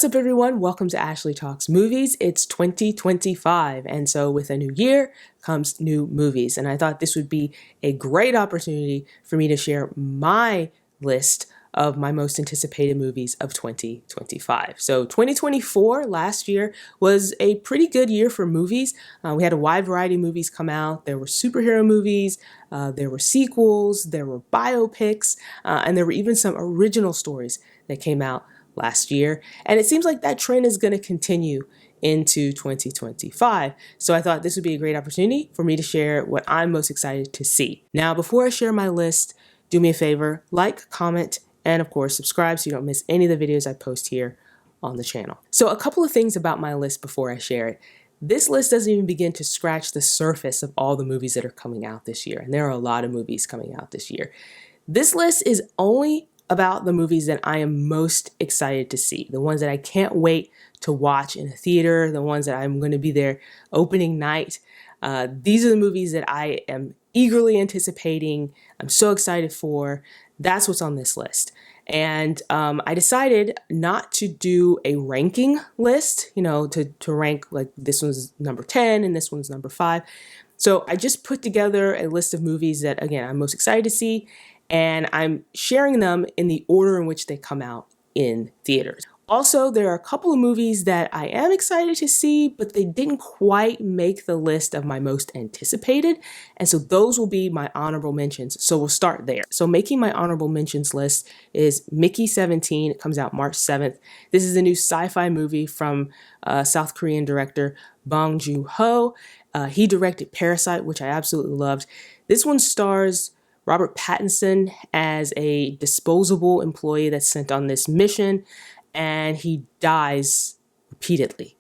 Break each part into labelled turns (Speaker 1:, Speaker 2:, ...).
Speaker 1: What's up, everyone? Welcome to Ashley Talks Movies. It's 2025, and so with a new year comes new movies. And I thought this would be a great opportunity for me to share my list of my most anticipated movies of 2025. So 2024, last year, was a pretty good year for movies. We had a wide variety of movies come out. There were superhero movies, there were sequels, there were biopics, and there were even some original stories that came out last year. And it seems like that trend is going to continue into 2025. So I thought this would be a great opportunity for me to share what I'm most excited to see. Now, before I share my list, do me a favor, like, comment, and of course, subscribe so you don't miss any of the videos I post here on the channel. So a couple of things about my list before I share it. This list doesn't even begin to scratch the surface of all the movies that are coming out this year. And there are a lot of movies coming out this year. This list is only about the movies that I am most excited to see, the ones that I can't wait to watch in a theater, the ones that I'm going to be there opening night. These are the movies that I am eagerly anticipating. I'm so excited for. That's what's on this list. And I decided not to do a ranking list, to rank like this one's number 10 and this one's number 5. So I just put together a list of movies that, again, I'm most excited to see, and I'm sharing them in the order in which they come out in theaters. Also, there are a couple of movies that I am excited to see, but they didn't quite make the list of my most anticipated. And so those will be my honorable mentions. So we'll start there. So making my honorable mentions list is Mickey 17. It comes out March 7th. This is a new sci-fi movie from South Korean director Bong Joon-ho. He directed Parasite, which I absolutely loved. This one stars Robert Pattinson as a disposable employee that's sent on this mission, and he dies repeatedly.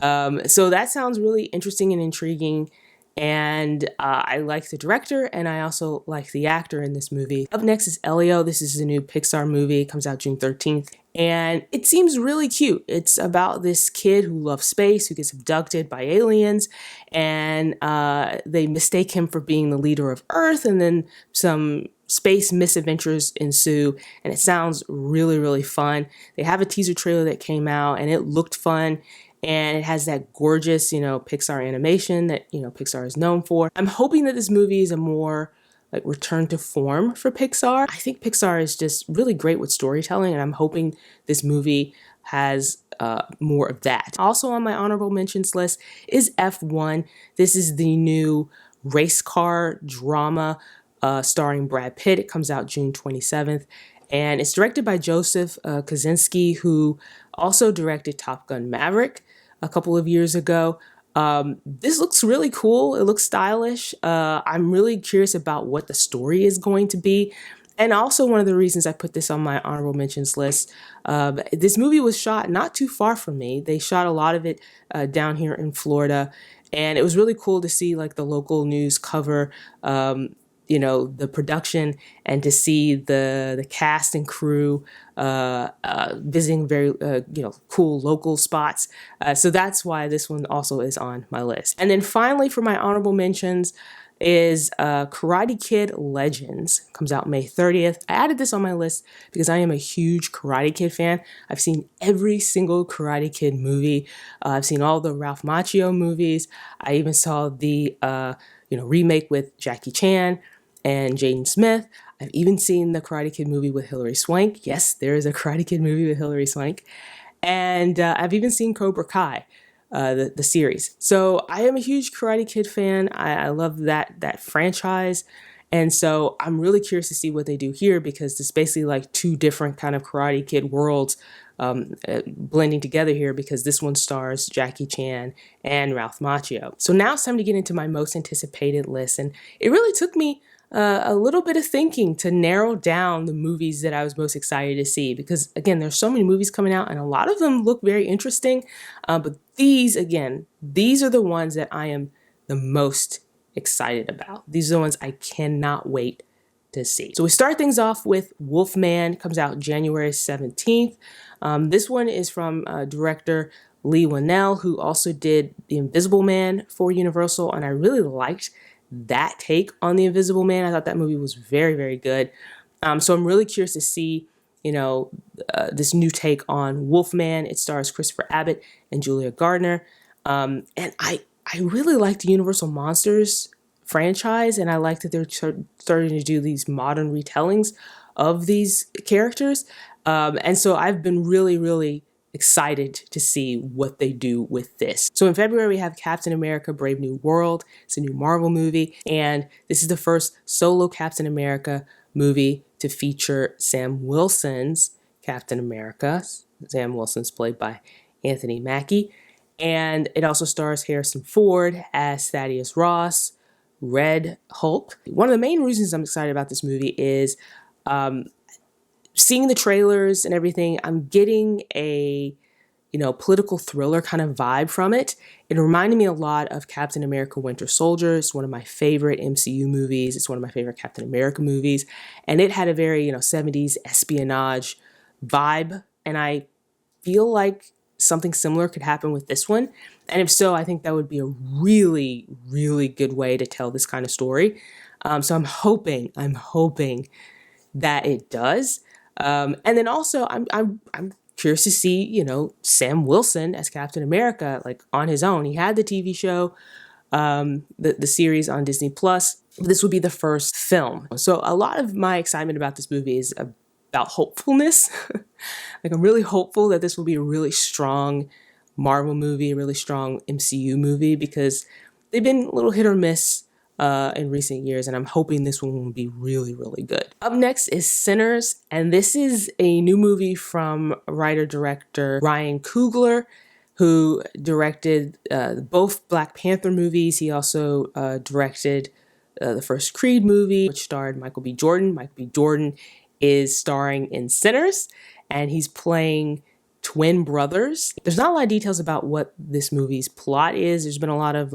Speaker 1: So that sounds really interesting and intriguing, and I like the director, and I also like the actor in this movie. Up next is Elio. This is a new Pixar movie. It comes out June 13th, and it seems really cute. It's about this kid who loves space, who gets abducted by aliens, and they mistake him for being the leader of Earth, and then some space misadventures ensue, and it sounds really, really fun. They have a teaser trailer that came out, and it looked fun. And it has that gorgeous, Pixar animation that, Pixar is known for. I'm hoping that this movie is a more like return to form for Pixar. I think Pixar is just really great with storytelling, and I'm hoping this movie has more of that. Also on my honorable mentions list is F1. This is the new race car drama starring Brad Pitt. It comes out June 27th. And it's directed by Joseph Kosinski, who also directed Top Gun Maverick a couple of years ago. This looks really cool. It looks stylish. I'm really curious about what the story is going to be. And also one of the reasons I put this on my honorable mentions list, this movie was shot not too far from me. They shot a lot of it down here in Florida. And it was really cool to see like the local news cover the production, and to see the cast and crew visiting very cool local spots. So that's why this one also is on my list. And then finally, for my honorable mentions is Karate Kid Legends. Comes out May 30th. I added this on my list because I am a huge Karate Kid fan. I've seen every single Karate Kid movie. I've seen all the Ralph Macchio movies. I even saw the remake with Jackie Chan and Jaden Smith. I've even seen the Karate Kid movie with Hilary Swank. Yes, there is a Karate Kid movie with Hilary Swank. And I've even seen Cobra Kai, the series. So I am a huge Karate Kid fan. I love that franchise. And so I'm really curious to see what they do here, because it's basically like two different kind of Karate Kid worlds blending together here, because this one stars Jackie Chan and Ralph Macchio. So now it's time to get into my most anticipated list. And it really took me a little bit of thinking to narrow down the movies that I was most excited to see, because again, there's so many movies coming out and a lot of them look very interesting. But these are the ones that I am the most excited about. These are the ones I cannot wait to see. So we start things off with Wolfman. Comes out January 17th. This one is from director Lee Winnell, who also did The Invisible Man for Universal, and I really liked that take on The Invisible Man. I thought that movie was very, very good. So I'm really curious to see, this new take on Wolfman. It stars Christopher Abbott and Julia Gardner. And I really like the Universal Monsters franchise, and I like that they're starting to do these modern retellings of these characters. And so I've been really, really excited to see what they do with this. So in February, we have Captain America Brave New World. It's a new Marvel movie, and this is the first solo Captain America movie to feature Sam Wilson's Captain America. Sam Wilson's played by Anthony Mackie. And it also stars Harrison Ford as Thaddeus Ross, Red Hulk. One of the main reasons I'm excited about this movie is seeing the trailers and everything. I'm getting a political thriller kind of vibe from it. It reminded me a lot of Captain America Winter Soldier. It's one of my favorite MCU movies. It's one of my favorite Captain America movies. And it had a very, 70s espionage vibe. And I feel like something similar could happen with this one. And if so, I think that would be a really, really good way to tell this kind of story. So I'm hoping that it does. And then also I'm curious to see, Sam Wilson as Captain America, like on his own. He had the TV show, the series on Disney Plus. This would be the first film. So a lot of my excitement about this movie is about hopefulness. Like, I'm really hopeful that this will be a really strong Marvel movie, a really strong MCU movie, because they've been a little hit or miss in recent years, and I'm hoping this one will be really, really good. Up next is Sinners, and this is a new movie from writer-director Ryan Coogler, who directed both Black Panther movies. He also directed the first Creed movie, which starred Michael B. Jordan. Michael B. Jordan is starring in Sinners, and he's playing twin brothers. There's not a lot of details about what this movie's plot is. There's been a lot of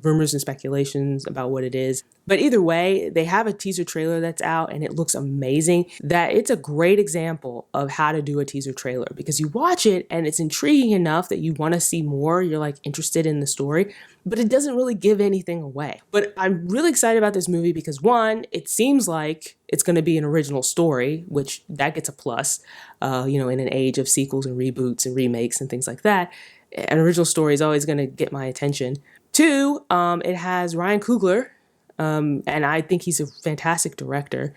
Speaker 1: rumors and speculations about what it is. But either way, they have a teaser trailer that's out, and it looks amazing. That it's a great example of how to do a teaser trailer, because you watch it and it's intriguing enough that you want to see more. You're interested in the story, but it doesn't really give anything away. But I'm really excited about this movie because, one, it seems like it's going to be an original story, which that gets a plus, in an age of sequels and reboots and remakes and things like that. An original story is always going to get my attention. Two, it has Ryan Coogler, and I think he's a fantastic director.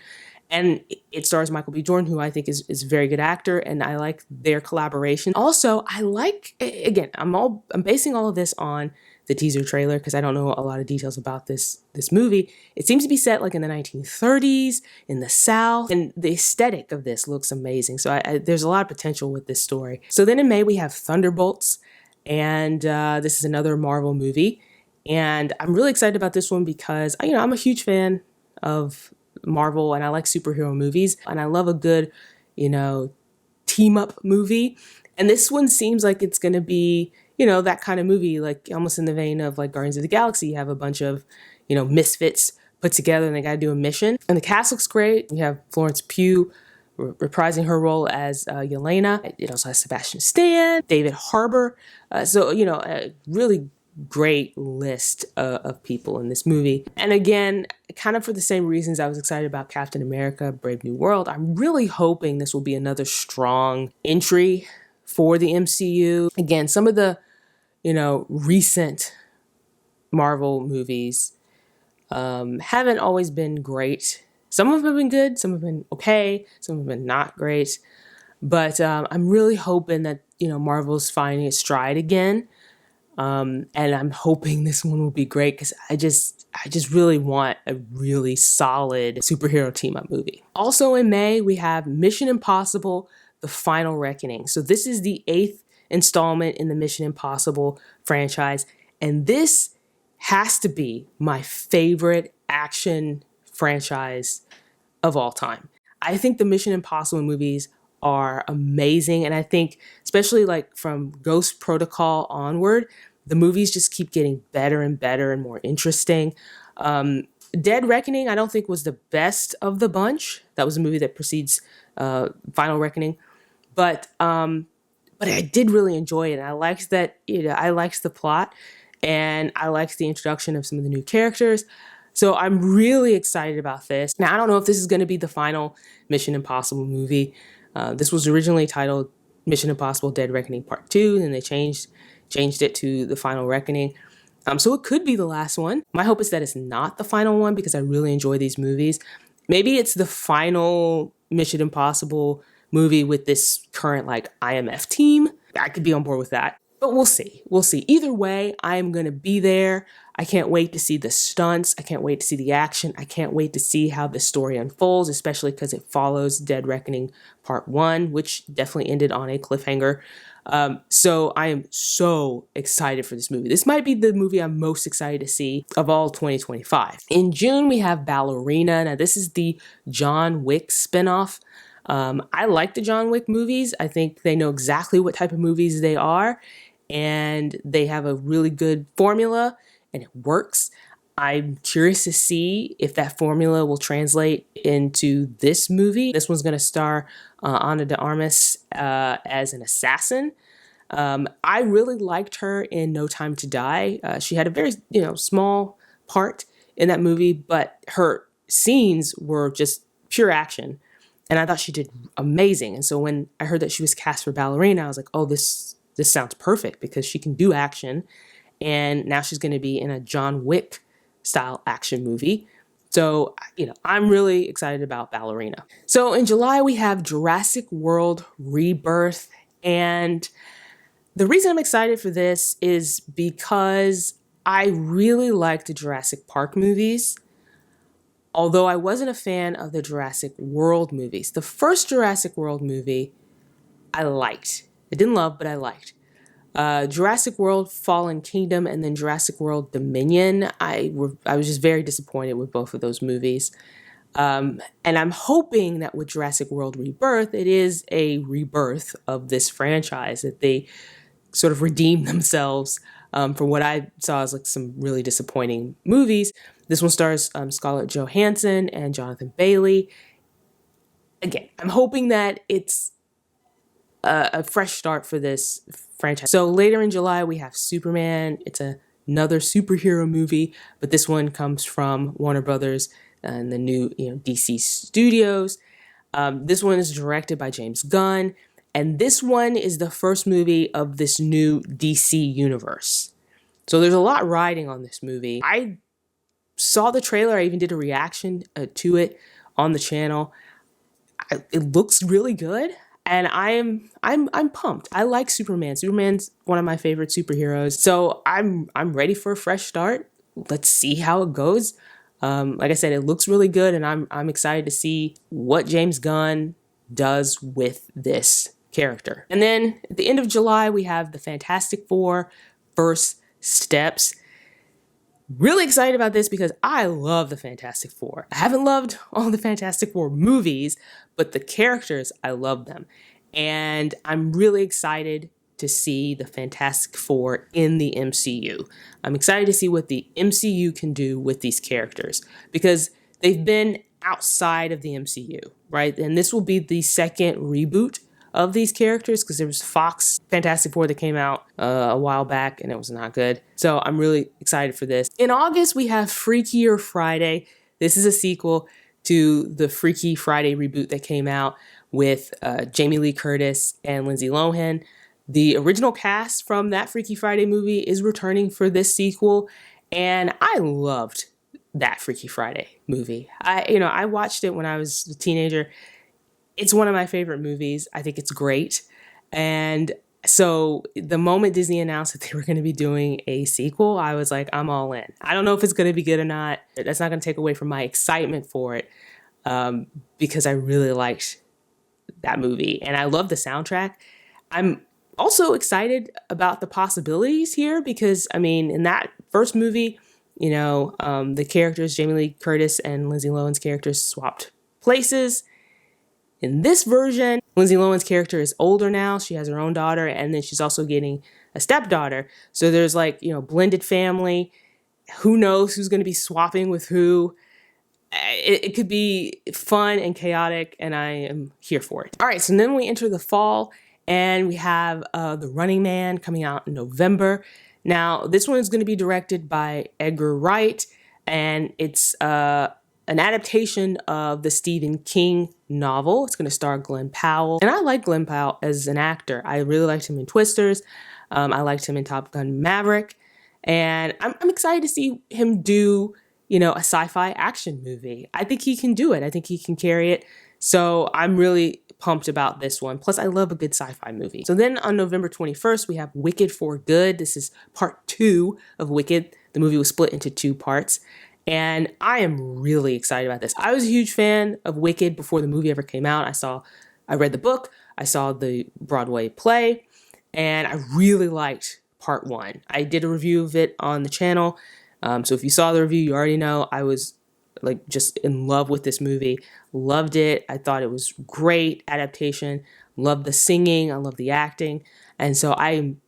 Speaker 1: And it stars Michael B. Jordan, who I think is a very good actor, and I like their collaboration. Also, I like, again, I'm basing all of this on the teaser trailer because I don't know a lot of details about this movie. It seems to be set in the 1930s in the South, and the aesthetic of this looks amazing. So there's a lot of potential with this story. So then in May we have Thunderbolts, and this is another Marvel movie, and I'm really excited about this one because I'm a huge fan of Marvel, and I like superhero movies, and I love a good team up movie. And this one seems like it's going to be that kind of movie, almost in the vein of Guardians of the Galaxy. You have a bunch of misfits put together, and they got to do a mission, and the cast looks great. You have Florence Pugh reprising her role as Yelena. It also has Sebastian Stan, David Harbour. So a really great list of people in this movie. And again, kind of for the same reasons I was excited about Captain America Brave New World, I'm really hoping this will be another strong entry for the MCU. Again, some of the recent Marvel movies haven't always been great. Some of them have been good, some have been okay, some have been not great. But I'm really hoping that Marvel's finding its stride again. And I'm hoping this one will be great because I just really want a really solid superhero team-up movie. Also in May, we have Mission Impossible: The Final Reckoning. So this is the 8th installment in the Mission Impossible franchise, and this has to be my favorite action franchise of all time. I think the Mission Impossible movies are amazing, and I think especially from Ghost Protocol onward, the movies just keep getting better and better and more interesting. Dead Reckoning I don't think was the best of the bunch. That was a movie that precedes Final Reckoning, but I did really enjoy it. And I liked that I liked the plot, and I liked the introduction of some of the new characters. So I'm really excited about this. Now, I don't know if this is going to be the final Mission Impossible movie, This was originally titled Mission Impossible Dead Reckoning Part 2, and they changed it to The Final Reckoning. So it could be the last one. My hope is that it's not the final one because I really enjoy these movies. Maybe it's the final Mission Impossible movie with this current IMF team. I could be on board with that. But we'll see. We'll see. Either way, I'm going to be there. I can't wait to see the stunts. I can't wait to see the action. I can't wait to see how the story unfolds, especially because it follows Dead Reckoning Part 1, which definitely ended on a cliffhanger. So I am so excited for this movie. This might be the movie I'm most excited to see of all 2025. In June, we have Ballerina. Now, this is the John Wick spinoff. I like the John Wick movies. I think they know exactly what type of movies they are, and they have a really good formula, and it works. I'm curious to see if that formula will translate into this movie. This one's going to star Ana de Armas as an assassin. I really liked her in No Time to Die. She had a very, small part in that movie, but her scenes were just pure action. And I thought she did amazing. And so when I heard that she was cast for Ballerina, I was like, oh, this sounds perfect because she can do action. And now she's going to be in a John Wick style action movie. So, I'm really excited about Ballerina. So in July, we have Jurassic World Rebirth. And the reason I'm excited for this is because I really like the Jurassic Park movies. Although I wasn't a fan of the Jurassic World movies. The first Jurassic World movie, I liked. I didn't love, but I liked. Jurassic World Fallen Kingdom and then Jurassic World Dominion, I was just very disappointed with both of those movies. And I'm hoping that with Jurassic World Rebirth, it is a rebirth of this franchise, that they sort of redeem themselves from what I saw as some really disappointing movies. This one stars Scarlett Johansson and Jonathan Bailey. Again, I'm hoping that it's a fresh start for this franchise. So later in July, we have Superman. It's another superhero movie, but this one comes from Warner Brothers and the new DC Studios. This one is directed by James Gunn, and this one is the first movie of this new DC universe. So there's a lot riding on this movie. I saw the trailer. I even did a reaction to it on the channel. It looks really good, and I'm pumped. I like Superman. Superman's one of my favorite superheroes. So I'm ready for a fresh start. Let's see how it goes. Like I said, it looks really good, and I'm excited to see what James Gunn does with this character. And then at the end of July, we have the Fantastic Four First Steps. Really excited about this because I love the Fantastic Four. I haven't loved all the Fantastic Four movies, but the characters, I love them. And I'm really excited to see the Fantastic Four in the MCU. I'm excited to see what the MCU can do with these characters because they've been outside of the MCU, right? And this will be the second reboot of these characters because there was Fox Fantastic Four that came out a while back and it was not good. So I'm really excited for this. In August, we have Freakier Friday. This is a sequel to the Freaky Friday reboot that came out with Jamie Lee Curtis and Lindsay Lohan. The original cast from that Freaky Friday movie is returning for this sequel, and I loved that Freaky Friday movie. I watched it when I was a teenager. It's one of my favorite movies. I think it's great. And so the moment Disney announced that they were going to be doing a sequel, I was like, I'm all in. I don't know if it's going to be good or not. That's not going to take away from my excitement for it because I really liked that movie. And I love the soundtrack. I'm also excited about the possibilities here because, in that first movie, the characters, Jamie Lee Curtis and Lindsay Lohan's characters swapped places. In this version, Lindsay Lohan's character is older now. She has her own daughter, and then she's also getting a stepdaughter. So there's blended family. Who knows who's going to be swapping with who? It could be fun and chaotic, and I am here for it. All right, so then we enter the fall, and we have The Running Man coming out in November. Now, this one is going to be directed by Edgar Wright, and it's an an adaptation of the Stephen King novel. It's going to star Glenn Powell. And I like Glenn Powell as an actor. I really liked him in Twisters. I liked him in Top Gun Maverick. And I'm excited to see him do, a sci-fi action movie. I think he can do it. I think he can carry it. So I'm really pumped about this one. Plus, I love a good sci-fi movie. So then on November 21st, we have Wicked for Good. This is part 2 of Wicked. The movie was split into 2 parts. And I am really excited about this. I was a huge fan of Wicked before the movie ever came out. I read the book, I saw the Broadway play, and I really liked part 1. I did a review of it on the channel. So if you saw the review, you already know I was just in love with this movie. Loved it. I thought it was great adaptation. Loved the singing. I love the acting. And so I am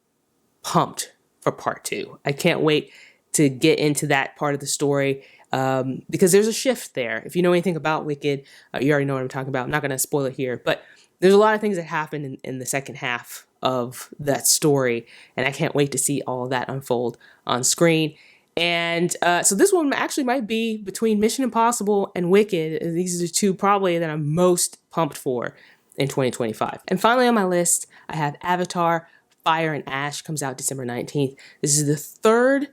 Speaker 1: pumped for part 2. I can't wait to get into that part of the story because there's a shift there. If you know anything about Wicked, you already know what I'm talking about. I'm not going to spoil it here, but there's a lot of things that happen in the second half of that story, and I can't wait to see all of that unfold on screen. And so this one actually might be between Mission Impossible and Wicked. These are the 2 probably that I'm most pumped for in 2025. And finally on my list, I have Avatar: Fire and Ash. Comes out December 19th. This is the 3rd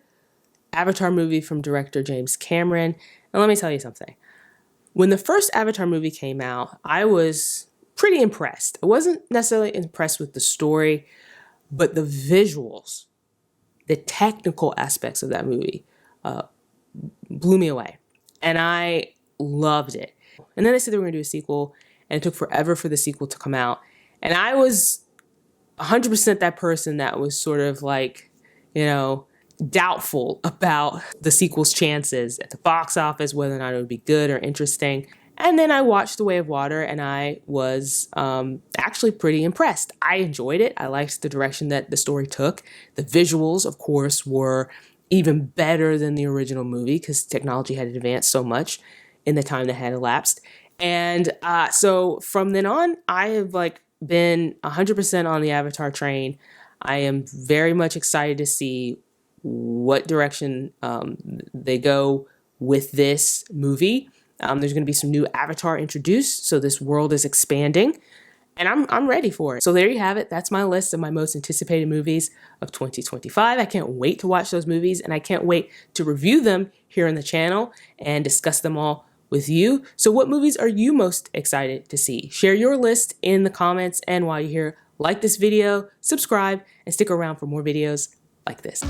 Speaker 1: Avatar movie from director James Cameron. And let me tell you something. When the first Avatar movie came out, I was pretty impressed. I wasn't necessarily impressed with the story, but the visuals, the technical aspects of that movie blew me away. And I loved it. And then they said they were going to do a sequel, and it took forever for the sequel to come out. And I was 100% that person that was sort of doubtful about the sequel's chances at the box office, whether or not it would be good or interesting. And then I watched The Way of Water, and I was actually pretty impressed. I enjoyed it. I liked the direction that the story took. The visuals, of course, were even better than the original movie because technology had advanced so much in the time that had elapsed. And so from then on, I have been 100% on the Avatar train. I am very much excited to see what direction they go with this movie. There's going to be some new Avatar introduced, so this world is expanding, and I'm ready for it. So there you have it. That's my list of my most anticipated movies of 2025. I can't wait to watch those movies, and I can't wait to review them here on the channel and discuss them all with you. So what movies are you most excited to see? Share your list in the comments, and while you're here, like this video, subscribe, and stick around for more videos like this.